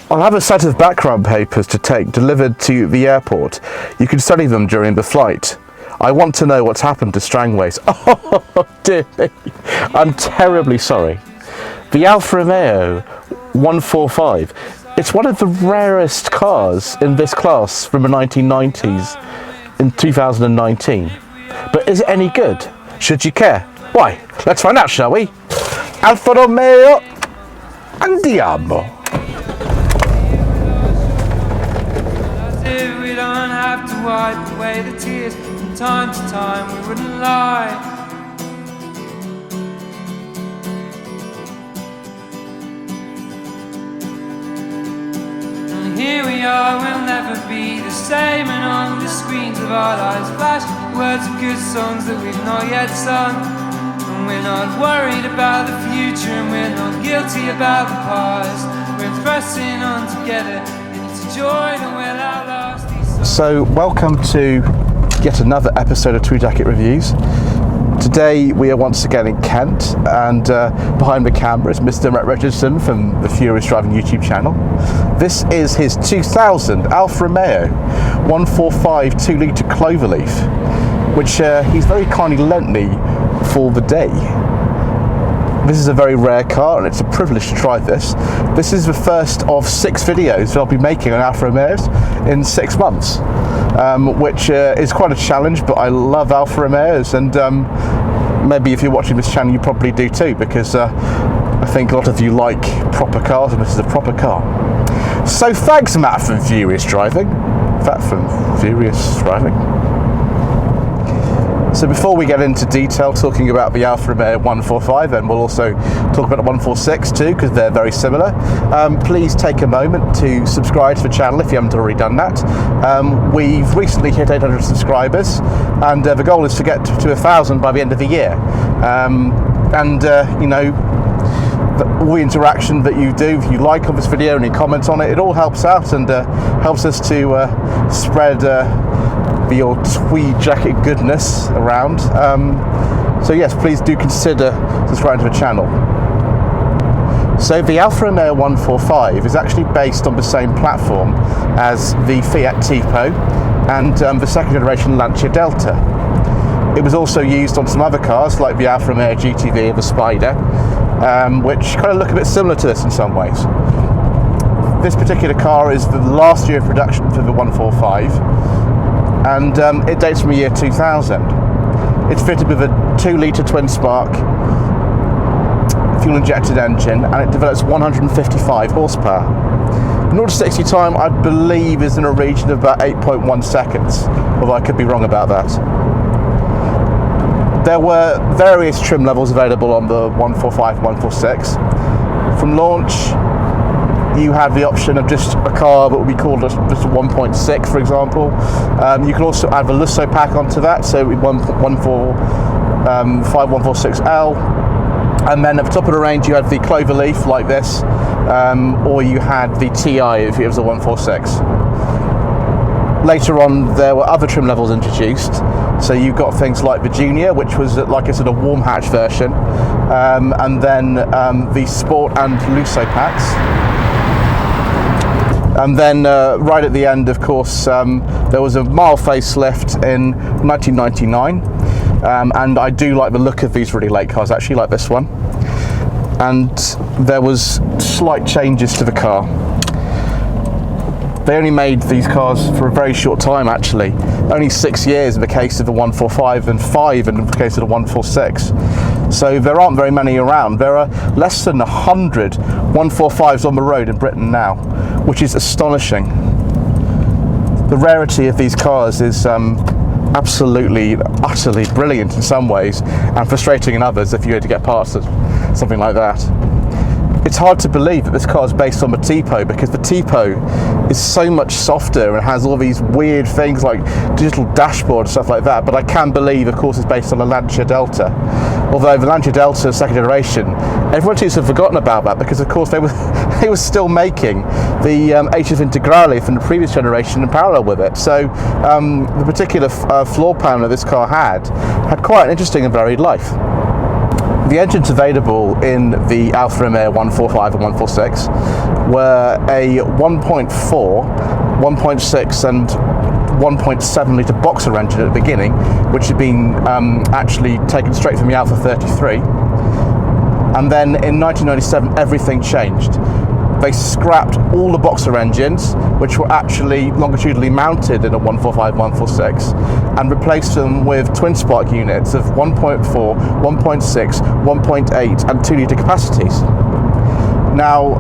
I'll have a set of background papers to take delivered to the airport. You can study them during the flight. I want to know what's happened to Strangways. Oh dear me, I'm terribly sorry. The Alfa Romeo 145. It's one of the rarest cars in this class from the 1990s in 2019. But is it any good? Should you care? Why, let's find out, shall we? Alfa Romeo, andiamo. We don't have to wipe away the tears. From time to time we wouldn't lie. And here we are, we'll never be the same. And on the screens of our lives flash words of good songs that we've not yet sung. And we're not worried about the future, and we're not guilty about the past. We're pressing on together. It's a joy that will outlast these. So welcome to yet another episode of Tweed Jacket Reviews. Today we are once again in Kent, and behind the camera is Mr. Matt Richardson from the Furious Driving YouTube channel. This is his 2000 Alfa Romeo 145 2-litre Cloverleaf, which he's very kindly lent me for the day. This is a very rare car and it's a privilege to try this. This is the first of 6 videos that I'll be making on Alfa Romeos in 6 months, which is quite a challenge, but I love Alfa Romeos, and maybe if you're watching this channel you probably do too, because I think a lot of you like proper cars and this is a proper car. So thanks Matt from Furious Driving. So before we get into detail talking about the Alfa Romeo 145, and we'll also talk about the 146 too, because they're very similar, please take a moment to subscribe to the channel if you haven't already done that. We've recently hit 800 subscribers, and the goal is to get to 1,000 by the end of the year. You know, all the interaction that you do, if you like on this video and you comment on it, it all helps out and helps us to spread your tweed jacket goodness around. So yes, please do consider subscribing to the channel. So the Alfa Romeo 145 is actually based on the same platform as the Fiat Tipo and the second generation Lancia Delta. It was also used on some other cars like the Alfa Romeo GTV and the Spider, which kind of look a bit similar to this in some ways. This particular car is the last year of production for the 145, and it dates from the year 2000. It's fitted with a 2-litre Twin Spark fuel injected engine, and it develops 155 horsepower. 0 to 60 time, I believe, is in a region of about 8.1 seconds, although I could be wrong about that. There were various trim levels available on the 145 and 146. From launch, you had the option of just a car that would be called just a 1.6, for example. You can also add the Lusso pack onto that, so 145 146L. And then at the top of the range you had the Cloverleaf like this, or you had the TI if it was a 146. Later on there were other trim levels introduced, so you got things like the Junior, which was like a sort of warm hatch version, and then the Sport and Lusso packs. And then right at the end, of course, there was a mild facelift in 1999, and I do like the look of these really late cars, actually, like this one. And there was slight changes to the car. They only made these cars for a very short time, actually. Only 6 years in the case of the 145 and 5 in the case of the 146. So there aren't very many around. There are less than 100 145s on the road in Britain now, which is astonishing. The rarity of these cars is absolutely, utterly brilliant in some ways, and frustrating in others if you had to get parts of something like that. It's hard to believe that this car is based on the Tipo, because the Tipo is so much softer and has all these weird things like digital dashboard and stuff like that, but I can believe, of course, it's based on the Lancia Delta. Although the Lancia Delta second generation, everyone seems to have forgotten about that, because of course they were still making the HF Integrale from the previous generation in parallel with it. So the particular floor plan that this car had quite an interesting and varied life. The engines available in the Alfa Romeo 145 and 146 were a 1.4, 1.6 and 1.7 litre boxer engine at the beginning, which had been actually taken straight from the Alfa 33. And then in 1997 everything changed. They scrapped all the boxer engines, which were actually longitudinally mounted in a 145, 146, and replaced them with twin spark units of 1.4, 1.6, 1.8 and 2 litre capacities. Now,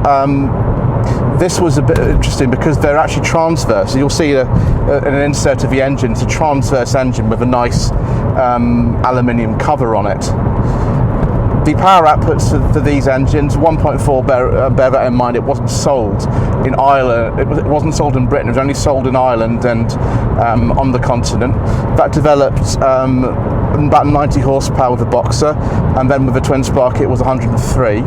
this was a bit interesting because they're actually transverse. So you'll see an insert of the engine. It's a transverse engine with a nice aluminium cover on it. The power outputs for these engines, 1.4, bear that in mind, it wasn't sold in Ireland, it wasn't sold in Britain, it was only sold in Ireland and on the continent. That developed about 90 horsepower with the boxer, and then with the twin spark it was 103.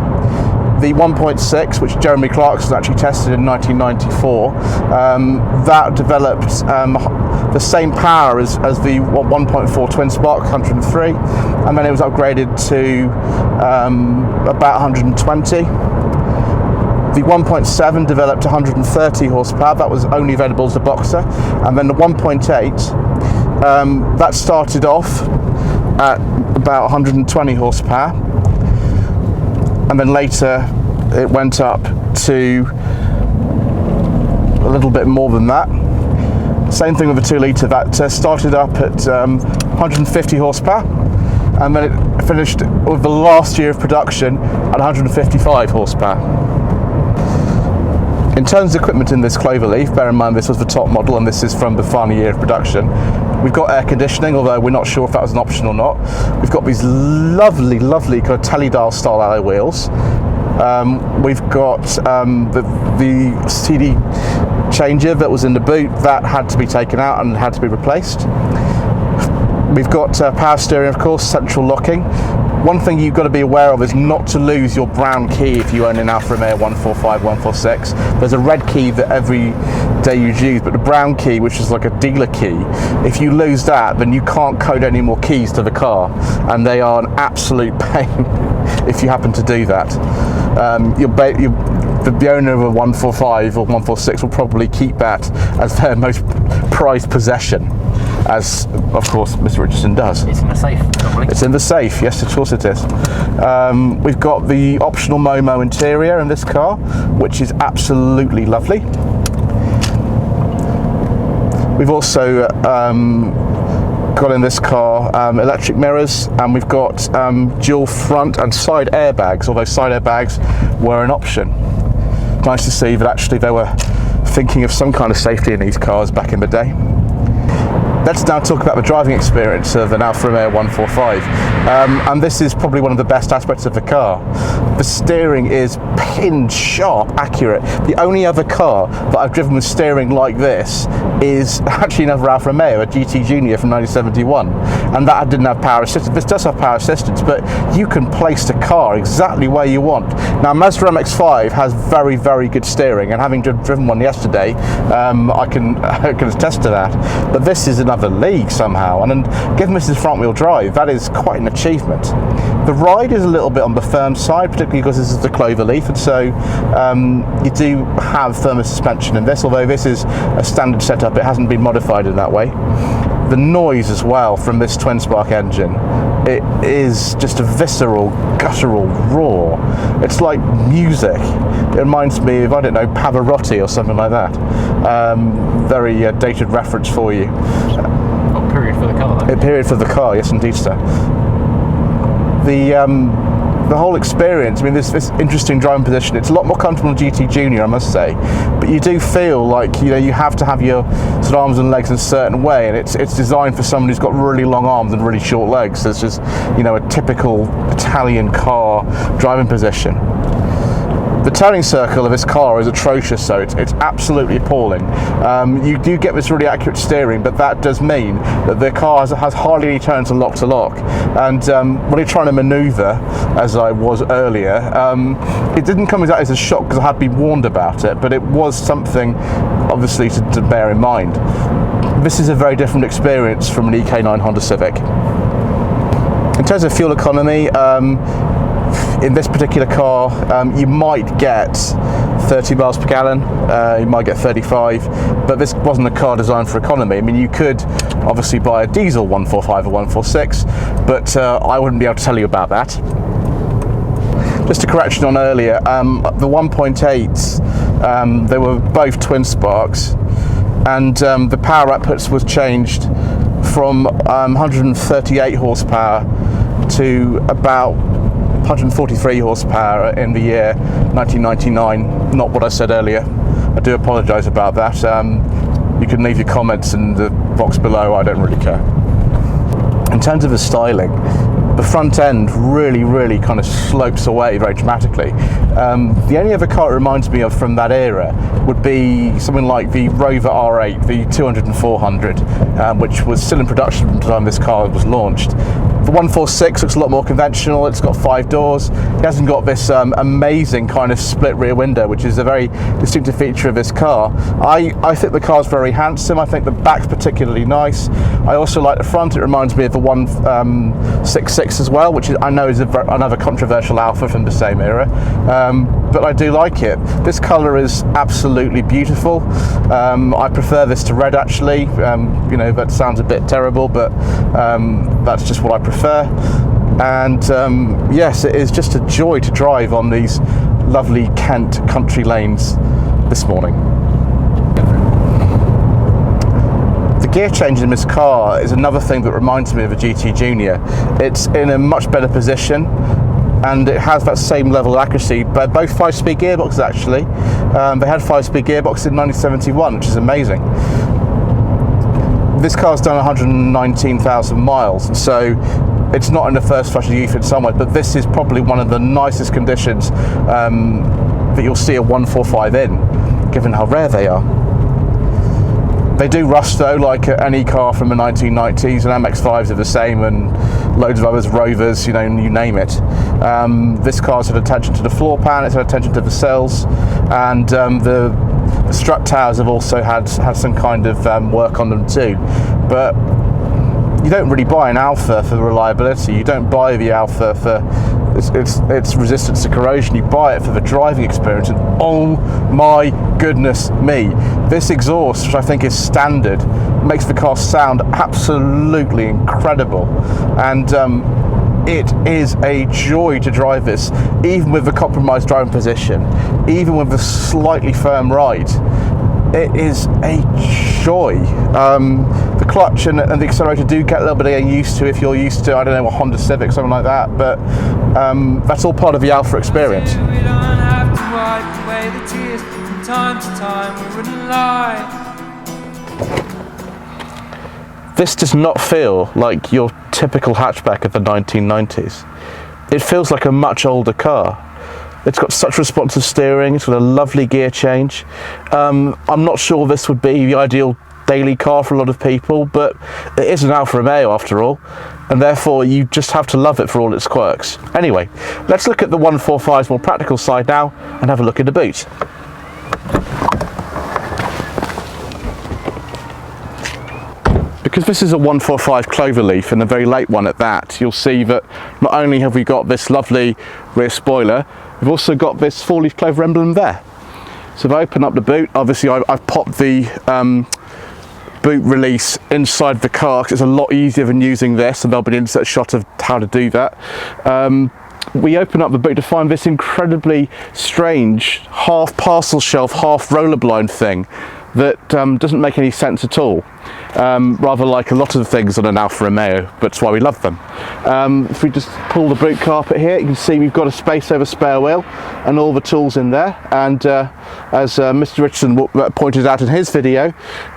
The 1.6, which Jeremy Clarkson actually tested in 1994, that developed the same power as the 1.4 twin spark, 103, and then it was upgraded to about 120. The 1.7 developed 130 horsepower, that was only available as a boxer, and then the 1.8, that started off at about 120 horsepower, and then later it went up to a little bit more than that. Same thing with the 2 litre, that started up at 150 horsepower, and then it finished with the last year of production at 155 horsepower. In terms of equipment in this Cloverleaf, bear in mind this was the top model and this is from the final year of production. We've got air conditioning, although we're not sure if that was an option or not. We've got these lovely kind of teledial style alloy wheels. We've got the CD changer that was in the boot, that had to be taken out and had to be replaced. We've got power steering, of course, central locking. One thing you've got to be aware of is not to lose your brown key if you own an Alfa Romeo 145, 146. There's a red key that every day you use, but the brown key, which is like a dealer key, if you lose that, then you can't code any more keys to the car, and they are an absolute pain if you happen to do that. The owner of a 145 or 146 will probably keep that as their most prized possession, as of course Mr. Richardson does. It's in the safe, probably. It's in the safe, yes, of course it is. We've got the optional Momo interior in this car, which is absolutely lovely. We've also got in this car electric mirrors, and we've got dual front and side airbags, although side airbags were an option. Nice to see that actually they were thinking of some kind of safety in these cars back in the day. Let's now talk about the driving experience of an Alfa Romeo 145, and this is probably one of the best aspects of the car. The steering is pin sharp accurate. The only other car that I've driven with steering like this is actually another Alfa Romeo, a GT Junior from 1971, and that didn't have power assistance. This does have power assistance, but you can place the car exactly where you want. Now, Mazda MX-5 has very, very good steering, and having driven one yesterday, I can attest to that. But this is another league somehow, and given this is front-wheel drive, that is quite an achievement. The ride is a little bit on the firm side, particularly because this is the Cloverleaf, and so you do have firmer suspension in this, although this is a standard setup, it hasn't been modified in that way. The noise as well from this twin spark engine, it is just a visceral, guttural roar. It's like music. It reminds me of, I don't know, Pavarotti or something like that. Very dated reference for you. Oh, period for the car, though. Period for the car, yes indeed, sir. The whole experience, I mean, this interesting driving position, it's a lot more comfortable than GT Junior, I must say, but you do feel like, you know, you have to have your sort of arms and legs in a certain way, and it's designed for someone who's got really long arms and really short legs. So it's just, you know, a typical Italian car driving position. The turning circle of this car is atrocious, so it's absolutely appalling. You do get this really accurate steering, but that does mean that the car has hardly any turns from lock to lock. And when you're trying to manoeuvre, as I was earlier, it didn't come exactly as a shock because I had been warned about it, but it was something obviously to bear in mind. This is a very different experience from an EK9 Honda Civic. In terms of fuel economy, In this particular car, you might get 30 miles per gallon, you might get 35, but this wasn't a car designed for economy. I mean, you could obviously buy a diesel 145 or 146, but I wouldn't be able to tell you about that. Just a correction on earlier, the 1.8s, they were both twin sparks, and the power outputs was changed from 138 horsepower to about 143 horsepower in the year 1999. Not what I said earlier. I do apologise about that. You can leave your comments in the box below, I don't really care. In terms of the styling, the front end really kind of slopes away very dramatically. The only other car it reminds me of from that era would be something like the Rover R8, the 200 and 400, which was still in production at the time this car was launched. The 146 looks a lot more conventional. It's got 5 doors. It hasn't got this amazing kind of split rear window, which is a very distinctive feature of this car. I think the car's very handsome. I think the back's particularly nice. I also like the front. It reminds me of the 166 as well, which I know is another controversial Alfa from the same era. But I do like it. This colour is absolutely beautiful. I prefer this to red, actually. You know, that sounds a bit terrible, but that's just what I prefer. And yes, it is just a joy to drive on these lovely Kent country lanes this morning. The gear change in this car is another thing that reminds me of a GT Junior. It's in a much better position, and it has that same level of accuracy, but both 5-speed gearboxes actually. They had 5-speed gearboxes in 1971, which is amazing. This car's done 119,000 miles, so it's not in the first flush of youth in some ways, but this is probably one of the nicest conditions that you'll see a 145 in, given how rare they are. They do rust though, like any car from the 1990s, and MX-5s are the same, and loads of others, Rovers, you know, you name it. This car's had attention to the floor pan, it's had attention to the cells, and the strut towers have also had some kind of work on them too. But you don't really buy an Alfa for reliability. You don't buy the Alfa for its resistance to corrosion. You buy it for the driving experience. And oh my goodness me, this exhaust, which I think is standard, makes the car sound absolutely incredible. And it is a joy to drive this, even with the compromised driving position, even with the slightly firm ride. It is a joy. The clutch and the accelerator do get a little bit of getting used to if you're used to, I don't know, a Honda Civic, something like that, but that's all part of the Alfa experience. We don't have to wipe away the tears. From time to time we wouldn't lie. This does not feel like your typical hatchback of the 1990s. It feels like a much older car. It's got such responsive steering, it's got a lovely gear change. I'm not sure this would be the ideal daily car for a lot of people, but it is an Alfa Romeo after all, and therefore you just have to love it for all its quirks. Anyway, let's look at the 145's more practical side now and have a look in the boot. Because this is a 145 Cloverleaf, and a very late one at that, you'll see that not only have we got this lovely rear spoiler, we've also got this 4-leaf clover emblem there. So if I open up the boot, obviously I've popped the boot release inside the car, because it's a lot easier than using this, and there'll be an insert shot of how to do that. We open up the boot to find this incredibly strange half parcel shelf, half roller blind thing that doesn't make any sense at all. Rather like a lot of the things on an Alfa Romeo, but it's why we love them. If we just pull the boot carpet here, you can see we've got a space over spare wheel and all the tools in there, and as Mr. Richardson pointed out in his video,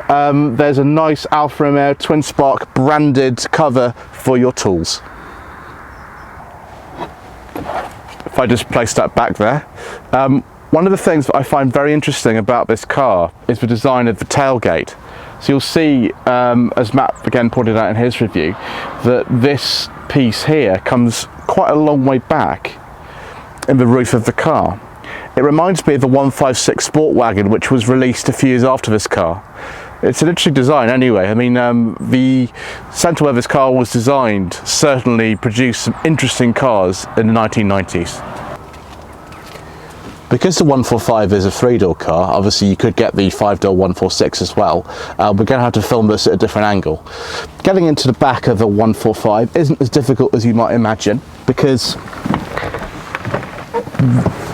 there's a nice Alfa Romeo Twin Spark branded cover for your tools. If I just place that back there. One of the things that I find very interesting about this car is the design of the tailgate. So you'll see, as Matt again pointed out in his review, that this piece here comes quite a long way back in the roof of the car. It reminds me of the 156 Sport Wagon, which was released a few years after this car. It's an interesting design anyway. I mean, the centre where this car was designed certainly produced some interesting cars in the 1990s. Because the 145 is a 3-door car, obviously you could get the 5-door 146 as well. We're going to have to film this at a different angle. Getting into the back of a 145 isn't as difficult as you might imagine, because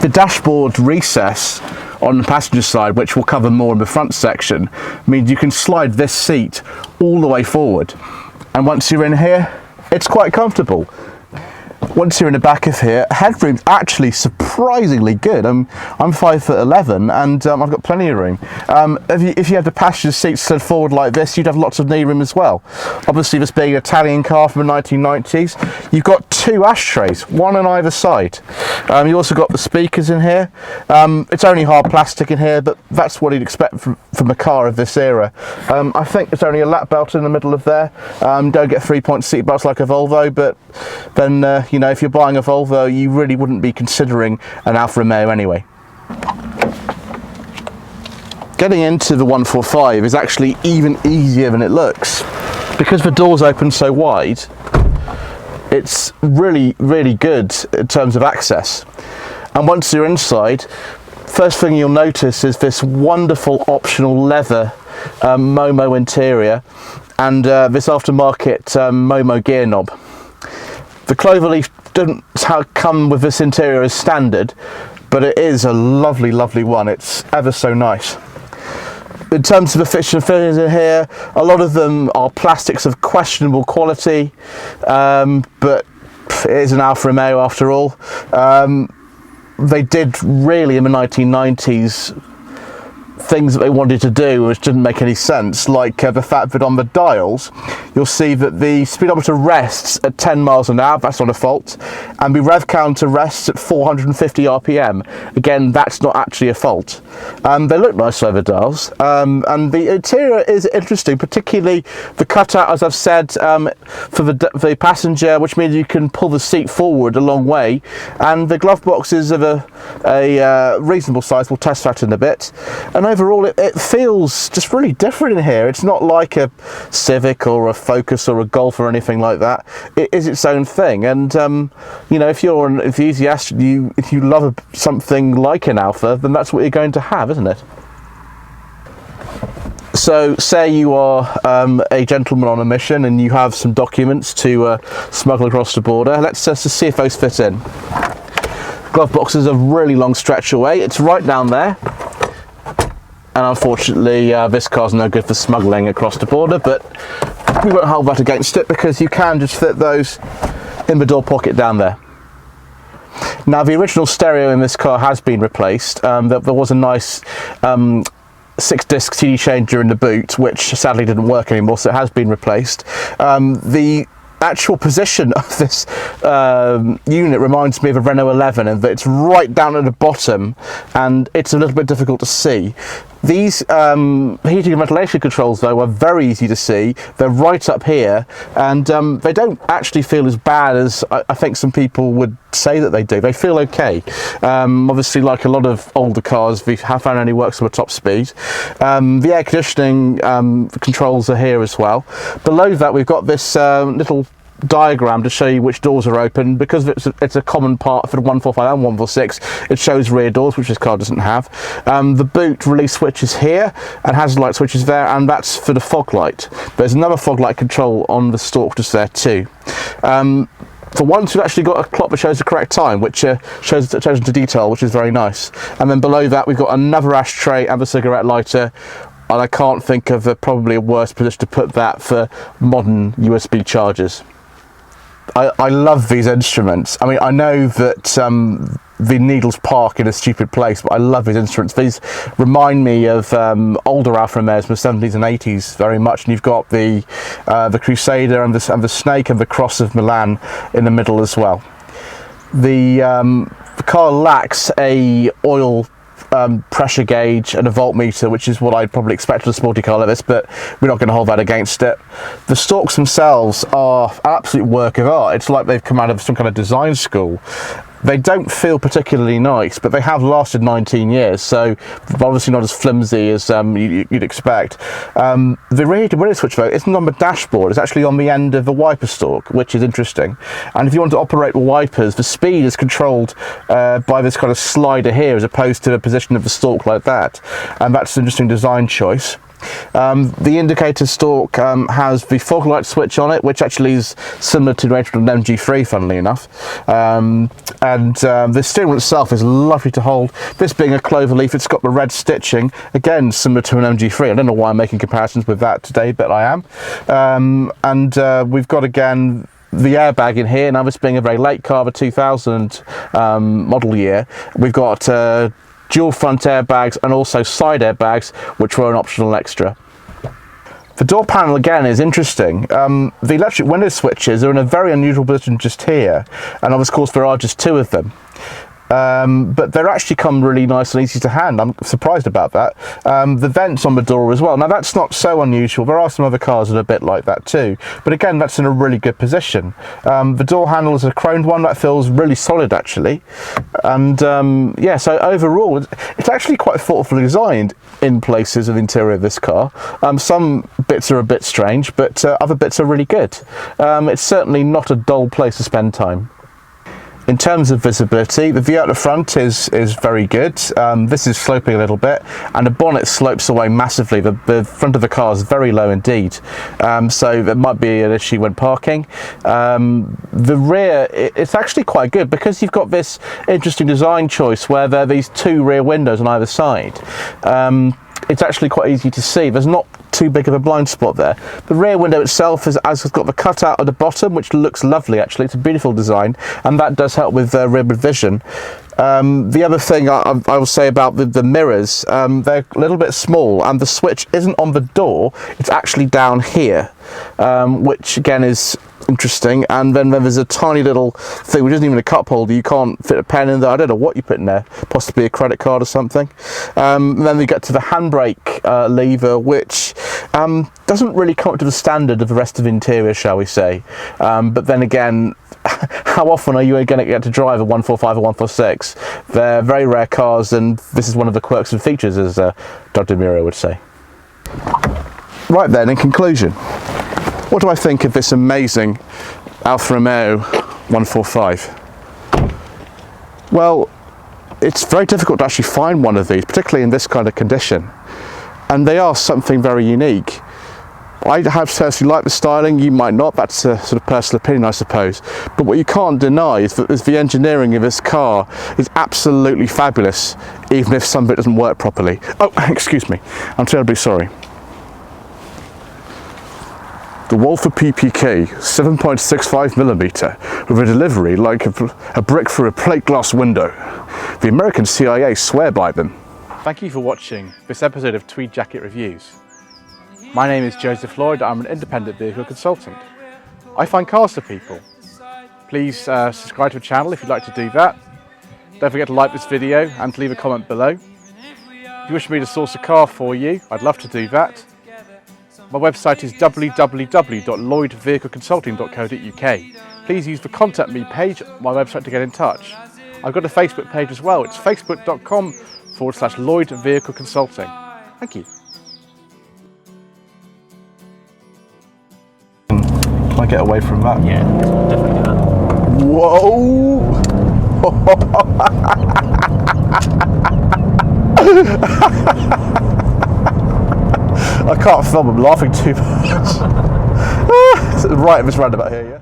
the dashboard recess on the passenger side, which we'll cover more in the front section, means you can slide this seat all the way forward. And once you're in here, it's quite comfortable. Once you're in the back of here, headroom's actually surprisingly good. I'm 5'11", and I've got plenty of room. If you had the passenger seats slid forward like this, you'd have lots of knee room as well. Obviously, this being an Italian car from the 1990s, you've got 2 ashtrays, one on either side. You also got the speakers in here. It's only hard plastic in here, but that's what you'd expect from a car of this era. I think there's only a lap belt in the middle of there. Don't get 3-point seat belts like a Volvo, but then you know, if you're buying a Volvo, you really wouldn't be considering an Alfa Romeo anyway. Getting into the 145 is actually even easier than it looks. Because the doors open so wide, it's really, really good in terms of access. And once you're inside, first thing you'll notice is this wonderful optional leather Momo interior and this aftermarket Momo gear knob. The Cloverleaf doesn't come with this interior as standard, but it is a lovely, lovely one. It's ever so nice. In terms of the fixtures and fittings in here, a lot of them are plastics of questionable quality, but it is an Alfa Romeo after all. They did really in the 1990s things that they wanted to do which didn't make any sense, like the fact that on the dials you'll see that the speedometer rests at 10 miles an hour, that's not a fault, and the rev counter rests at 450 RPM, again that's not actually a fault. They look nice over dials, and the interior is interesting, particularly the cutout, as I've said, for the passenger, which means you can pull the seat forward a long way, and the glove box is of a reasonable size. We'll test that in a bit. And overall it feels just really different in here. It's not like a Civic or a Focus or a Golf or anything like that. It is its own thing, and you know, if you're an enthusiast, if you love something like an Alfa, then that's what you're going to have, isn't it? So say you are a gentleman on a mission and you have some documents to smuggle across the border. Let's see if those fit in. Glove box is a really long stretch away. It's right down there. And unfortunately, this car's no good for smuggling across the border, but we won't hold that against it because you can just fit those in the door pocket down there. Now, the original stereo in this car has been replaced. There was a nice 6-disc CD changer in the boot, which sadly didn't work anymore, so it has been replaced. The actual position of this unit reminds me of a Renault 11, and that it's right down at the bottom and it's a little bit difficult to see. These heating and ventilation controls though are very easy to see. They're right up here, and they don't actually feel as bad as I think some people would say that they do. They feel okay. Obviously, like a lot of older cars, the fan only works with a top speed. The air conditioning controls are here as well. Below that we've got this little diagram to show you which doors are open. Because it's a common part for the 145 and 146, it shows rear doors, which this car doesn't have. The boot release switch is here and has light switches there, and that's for the fog light. There's another fog light control on the stalk just there too. For once, we've actually got a clock that shows the correct time, which shows attention to detail, which is very nice. And then below that we've got another ashtray and a cigarette lighter, and I can't think of probably a worse position to put that for modern USB chargers. I love these instruments. I mean, I know that the needles park in a stupid place, but I love these instruments. These remind me of older Alfa Romeos from the 70s and 80s very much. And you've got the Crusader and the Snake and the Cross of Milan in the middle as well. The car lacks a oil pressure gauge and a voltmeter, which is what I'd probably expect of a sporty car like this, but we're not going to hold that against it. The stalks themselves are an absolute work of art. It's like they've come out of some kind of design school. They don't feel particularly nice, but they have lasted 19 years, so obviously not as flimsy as you'd expect. The rear window switch though isn't on the dashboard, it's actually on the end of the wiper stalk, which is interesting. And if you want to operate with wipers, the speed is controlled by this kind of slider here as opposed to the position of the stalk like that, and that's an interesting design choice. The indicator stalk has the fog light switch on it, which actually is similar to the MG3, funnily enough. The steering wheel itself is lovely to hold. This being a Cloverleaf, it's got the red stitching, again similar to an MG3. I don't know why I'm making comparisons with that today, but I am. We've got again the airbag in here. Now, this being a very late car, the 2000 model year, we've got dual front airbags and also side airbags, which were an optional extra. The door panel again is interesting. The electric window switches are in a very unusual position just here, and of course there are just 2 of them. But they're actually come really nice and easy to hand. I'm surprised about that. The vents on the door as well. Now, that's not so unusual. There are some other cars that are a bit like that too. But again, that's in a really good position. The door handle is a chromed one that feels really solid actually. And yeah, so overall, it's actually quite thoughtfully designed in places of the interior of this car. Some bits are a bit strange, but other bits are really good. It's certainly not a dull place to spend time. In terms of visibility, the view out the front is very good. This is sloping a little bit, and the bonnet slopes away massively. The front of the car is very low indeed, so that might be an issue when parking. The rear, it's actually quite good because you've got this interesting design choice where there are these 2 rear windows on either side. It's actually quite easy to see. There's not too big of a blind spot there. The rear window itself has got the cutout at the bottom, which looks lovely actually. It's a beautiful design, and that does help with rearward vision. The other thing I will say about the mirrors, they're a little bit small, and the switch isn't on the door, it's actually down here, which again is interesting. And then there's a tiny little thing which isn't even a cup holder. You can't fit a pen in there. I don't know what you put in there, possibly a credit card or something. Then we get to the handbrake lever, which doesn't really come up to the standard of the rest of the interior, shall we say. But then again, how often are you going to get to drive a 145 or 146? They're very rare cars, and this is one of the quirks and features, as Dr. Miro would say. Right then, in conclusion, what do I think of this amazing Alfa Romeo 145? Well, it's very difficult to actually find one of these, particularly in this kind of condition. And they are something very unique. I have personally liked the styling, you might not, that's a sort of personal opinion I suppose. But what you can't deny is that the engineering of this car is absolutely fabulous, even if some of it doesn't work properly. Oh, excuse me, I'm terribly sorry. The Wolfer PPK 7.65mm with a delivery like a brick through a plate glass window. The American CIA swear by them. Thank you for watching this episode of Tweed Jacket Reviews. My name is Joseph Lloyd. I'm an independent vehicle consultant. I find cars for people. Please subscribe to the channel if you'd like to do that. Don't forget to like this video and to leave a comment below. If you wish me to source a car for you, I'd love to do that. My website is www.lloydvehicleconsulting.co.uk. Please use the Contact Me page on my website to get in touch. I've got a Facebook page as well. It's facebook.com/Lloyd Vehicle Consulting. Thank you. Can I get away from that? Yeah, definitely that. Whoa! I can't film, I'm laughing too much. Right at this roundabout here, yeah?